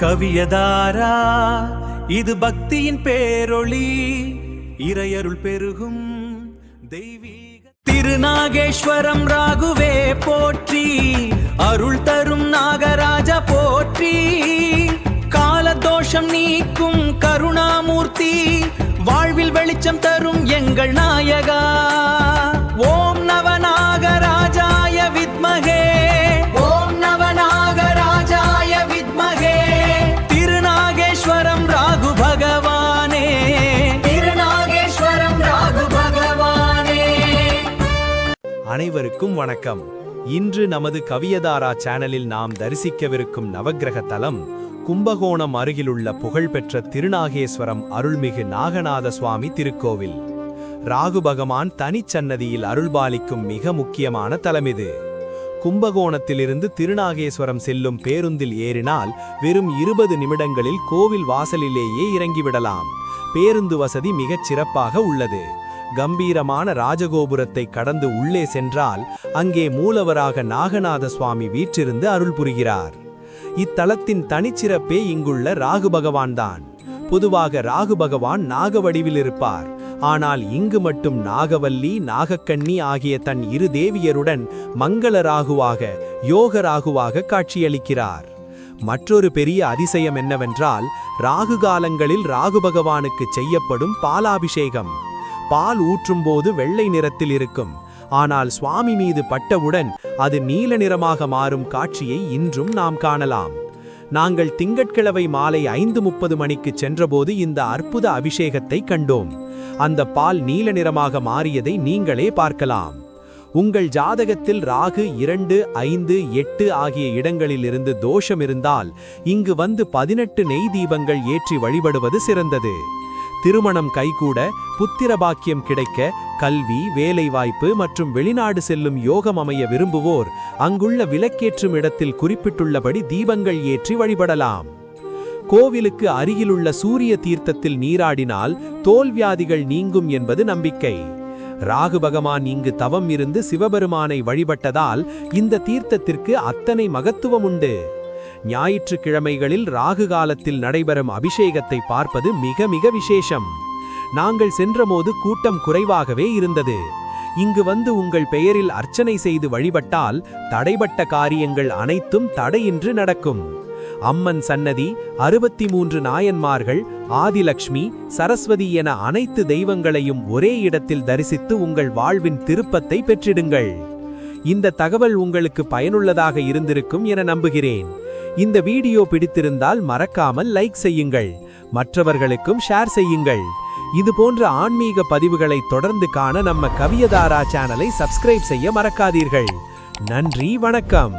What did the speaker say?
கவியதாரா இது பக்தியின் பேரொளி, இறையருள் பெருகும் தெய்வீக திருநாகேஸ்வரம் ராகுவே போற்றி, அருள் தரும் நாகராஜ போற்றி, காலதோஷம் நீக்கும் கருணாமூர்த்தி, வாழ்வில் வெளிச்சம் தரும் எங்கள் நாயகா. ஓம் நவநாகராஜாய வித்மகே, ஓம் நவநாகராஜாய வித்மகே, திருநாகேஸ்வரம் ராகு பகவானே, திருநாகேஸ்வரம் ராகு பகவானே. அனைவருக்கும் வணக்கம். இன்று நமது கவியதாரா சேனலில் நாம் தரிசிக்கவிருக்கும் நவக்கிரக தலம் கும்பகோணம் அருகிலுள்ள புகழ்பெற்ற திருநாகேஸ்வரம் அருள்மிகு நாகநாத சுவாமி திருக்கோவில். ராகு பகவான் தனிச்சன்னதியில் அருள்பாலிக்கும் மிக முக்கியமான தலமிது. கும்பகோணத்திலிருந்து திருநாகேஸ்வரம் செல்லும் பேருந்தில் ஏறினால் வெறும் 20 நிமிடங்களில் கோவில் வாசலிலேயே இறங்கிவிடலாம். பேருந்து வசதி மிகச் சிறப்பாக உள்ளது. கம்பீரமான ராஜகோபுரத்தை கடந்து உள்ளே சென்றால் அங்கே மூலவராக நாகநாத சுவாமி வீற்றிருந்து அருள் புரிகிறார். இத்தலத்தின் தனிச்சிறப்பே இங்குள்ள ராகு பகவான்தான். பொதுவாக ராகு பகவான் நாக வடிவில் இருப்பார். ஆனால் இங்கு மட்டும் நாகவல்லி, நாகக்கண்ணி ஆகிய தன் இரு தேவியருடன் மங்கள ராகுவாக, யோக ராகுவாக காட்சியளிக்கிறார். மற்றொரு பெரிய அதிசயம் என்னவென்றால், ராகு காலங்களில் ராகு பகவானுக்கு செய்யப்படும் பாலாபிஷேகம். பால் ஊற்றும்போது வெள்ளை நிறத்தில் இருக்கும். ஆனால் சுவாமி மீது பட்டவுடன் அது நீல நிறமாக மாறும் காட்சியை இன்றும் நாம் காணலாம். நாங்கள் திங்கட்கிழமை மாலை 5:30 மணிக்கு சென்றபோது இந்த அற்புத அபிஷேகத்தை கண்டோம். அந்த பால் நீல நிறமாக மாறியதை நீங்களே பார்க்கலாம். உங்கள் ஜாதகத்தில் ராகு 2, 5, 8 ஆகிய இடங்களிலிருந்து தோஷம் இருந்தால் இங்கு வந்து 18 நெய் தீபங்கள் ஏற்றி வழிபடுவது சிறந்தது. திருமணம் கைகூட, புத்திர பாக்கியம் கிடைக்க, கல்வி, வேலைவாய்ப்பு மற்றும் வெளிநாடு செல்லும் யோகம் அமைய விரும்புவோர் அங்குள்ள விளக்கேற்றும் இடத்தில் குறிப்பிட்டுள்ளபடி தீபங்கள் ஏற்றி வழிபடலாம். கோவிலுக்கு அருகிலுள்ள சூரிய தீர்த்தத்தில் நீராடினால் தோல்வியாதிகள் நீங்கும் என்பது நம்பிக்கை. ராகு பகவான் இங்கு தவம் இருந்து சிவபெருமானை வழிபட்டதால் இந்த தீர்த்தத்திற்கு அத்தனை மகத்துவம் உண்டு. ஞாயிற்றுக்கிழமைகளில் ராகு காலத்தில் நடைபெறும் அபிஷேகத்தை பார்ப்பது மிக மிக விசேஷம். நாங்கள் சென்றபோது கூட்டம் குறைவாகவே இருந்தது. இங்கு வந்து உங்கள் பெயரில் அர்ச்சனை செய்து வழிபட்டால் தடைபட்ட காரியங்கள் அனைத்தும் தடையின்றி நடக்கும். அம்மன் சன்னதி, 63 நாயன்மார்கள், ஆதிலக்ஷ்மி, சரஸ்வதி என அனைத்து தெய்வங்களையும் ஒரே இடத்தில் தரிசித்து உங்கள் வாழ்வின் திருப்பத்தை பெற்றிடுங்கள். இந்த தகவல் உங்களுக்கு பயனுள்ளதாக இருந்திருக்கும் என நம்புகிறேன். இந்த வீடியோ பிடித்திருந்தால் மறக்காமல் லைக் செய்யுங்கள், மற்றவர்களுக்கும் ஷேர் செய்யுங்கள். இதுபோன்ற ஆன்மீக பதிவுகளை தொடர்ந்து காண நம்ம கவியதாரா சேனலை சப்ஸ்கிரைப் செய்ய மறக்காதீர்கள். நன்றி, வணக்கம்.